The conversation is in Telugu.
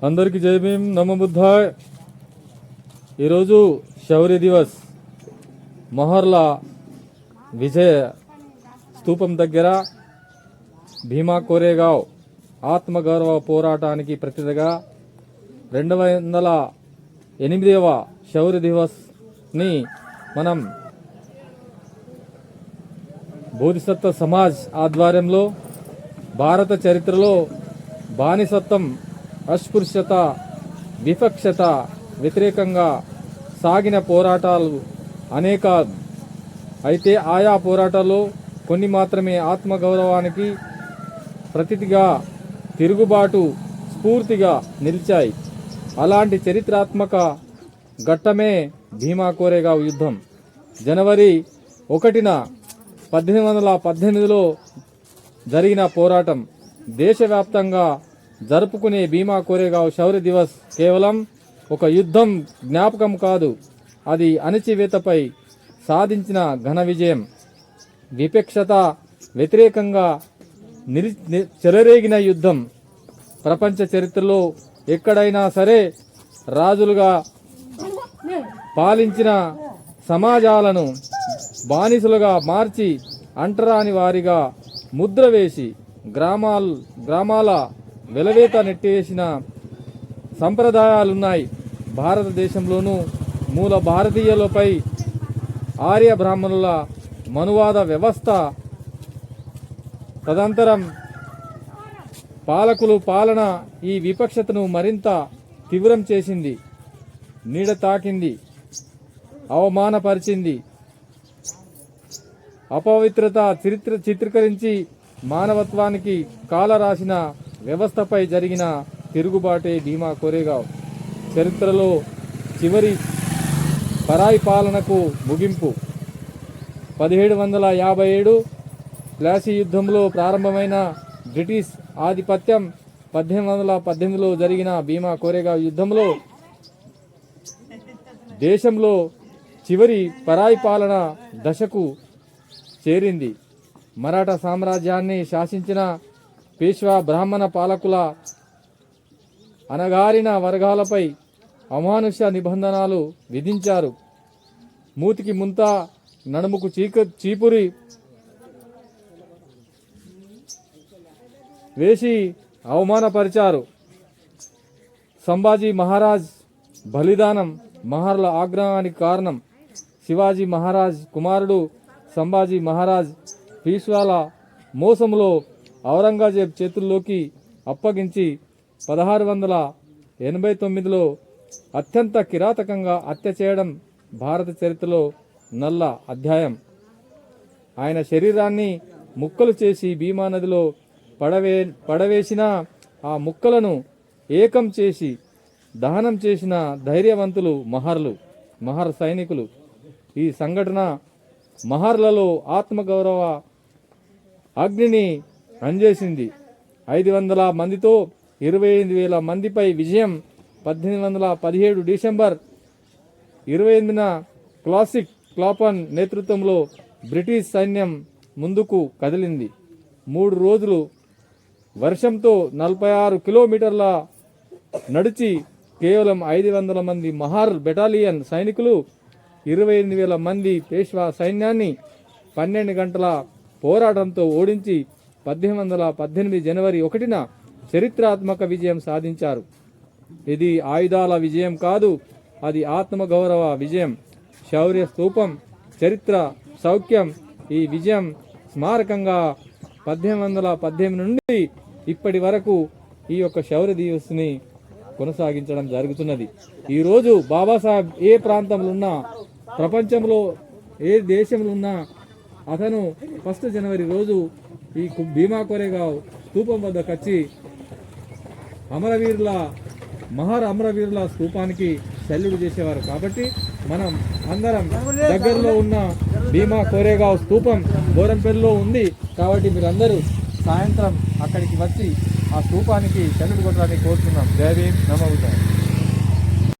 అందరికీ జై భీమ్, నమో బుద్ధాయ్. ఈరోజు శౌర్య దివస్. మహర్ల విజయ స్తూపం దగ్గర భీమా కోరేగావ్ ఆత్మగౌరవ పోరాటానికి ప్రతిగా 208వ శౌర్య దివస్ని మనం బోధిసత్వ సమాజ్ ఆధ్వర్యంలో భారత చరిత్రలో బానిసత్వం, అస్పృశ్యత, వివక్షత వ్యతిరేకంగా సాగిన పోరాటాలు అనేక. అయితే ఆయా పోరాటాల్లో కొన్ని మాత్రమే ఆత్మగౌరవానికి ప్రతిగా తిరుగుబాటు స్ఫూర్తిగా నిలిచాయి. అలాంటి చరిత్రాత్మక ఘట్టమే భీమా కోరేగావ్ యుద్ధం. జనవరి 1న 1818లో జరిగిన పోరాటం. దేశవ్యాప్తంగా జరుపుకునే భీమా కోరేగావ్ శౌర్య దివస్ కేవలం ఒక యుద్ధం జ్ఞాపకం కాదు, అది అణచివేతపై సాధించిన ఘన విజయం. వివక్షత వ్యతిరేకంగా చెలరేగిన యుద్ధం. ప్రపంచ చరిత్రలో ఎక్కడైనా సరే రాజులుగా పాలించిన సమాజాలను బానిసలుగా మార్చి అంటరాని వారిగా ముద్ర వేసి గ్రామాల వెలవేత నెట్టేసిన సంప్రదాయాలున్నాయి. భారతదేశంలోనూ మూల భారతీయులపై ఆర్య బ్రాహ్మణుల మనువాద వ్యవస్థ, తదంతరం పాలకులు పాలన ఈ వివక్షతను మరింత తీవ్రం చేసింది, నీడ తాకింది, అవమానపరిచింది. అపవిత్రత చిత్రీకరించి మానవత్వానికి కాల రాసిన వ్యవస్థపై జరిగిన తిరుగుబాటే భీమా కోరేగావ్ చరిత్రలో చివరి పరాయి పాలనకు ముగింపు. 1757 ప్లాసీ యుద్ధంలో ప్రారంభమైన బ్రిటిష్ ఆధిపత్యం 1818లో జరిగిన భీమా కోరేగావ్ యుద్ధంలో దేశంలో చివరి పరాయి పాలన దశకు చేరింది. మరాఠా సామ్రాజ్యాన్ని శాసించిన పేష్వా బ్రాహ్మణ పాలకుల అణగారిన వర్గాలపై అమానుష నిబంధనలు విధించారు. మూతికి ముంత, నడుముకు చీపురి వేసి అవమానపరిచారు. సంభాజీ మహారాజ్ బలిదానం మహర్ల ఆగ్రహానికి కారణం. శివాజీ మహారాజ్ కుమారుడు సంభాజీ మహారాజ్ పీష్వాల మోసంలో ఔరంగజేబ్ చేతుల్లోకి అప్పగించి 1689లో అత్యంత కిరాతకంగా హత్య చేయడం భారత చరిత్రలో నల్ల అధ్యాయం. ఆయన శరీరాన్ని ముక్కలు చేసి భీమా నదిలో పడవేసిన ఆ ముక్కలను ఏకం చేసి దహనం చేసిన ధైర్యవంతులు మహర్ సైనికులు. ఈ సంఘటన మహర్లలో ఆత్మగౌరవ అగ్నిని అంజేసింది. 500 మందితో 25,000 మందిపై విజయం. 1817 డిసెంబర్ 28న క్లాపన్ నేతృత్వంలో బ్రిటిష్ సైన్యం ముందుకు కదిలింది. 3 రోజులు వర్షంతో 46 కిలోమీటర్ల నడిచి కేవలం 500 మంది మహర్ బెటాలియన్ సైనికులు 28,000 మంది పేష్వా సైన్యాన్ని 12 గంటల పోరాటంతో ఓడించి 1818 జనవరి 1న చరిత్రాత్మక విజయం సాధించారు. ఇది ఆయుధాల విజయం కాదు, అది ఆత్మగౌరవ విజయం. శౌర్య స్తూపం, చరిత్ర సౌఖ్యం. ఈ విజయం స్మారకంగా 1818 నుండి ఇప్పటి వరకు ఈ యొక్క శౌర్య దివస్ని కొనసాగించడం జరుగుతున్నది. ఈరోజు బాబాసాహెబ్ ఏ ప్రాంతంలో ఉన్నా, ప్రపంచంలో ఏ దేశంలో ఉన్నా, అతను 1 జనవరి రోజు ఈ భీమా కోరేగావ్ స్తూపం వద్దకు వచ్చి అమరవీరుల స్తూపానికి సెల్యూట్ చేసేవారు. కాబట్టి మనం అందరం దగ్గరలో ఉన్న భీమా కోరేగావ్ స్తూపం బోరంపల్లిలో ఉంది. కాబట్టి మీరందరూ సాయంత్రం అక్కడికి వచ్చి ఆ స్తూపానికి సెల్యూట్ కొట్టడానికి కోరుతున్నాం. జై భీమ్, నమో బుద్ధాయ్.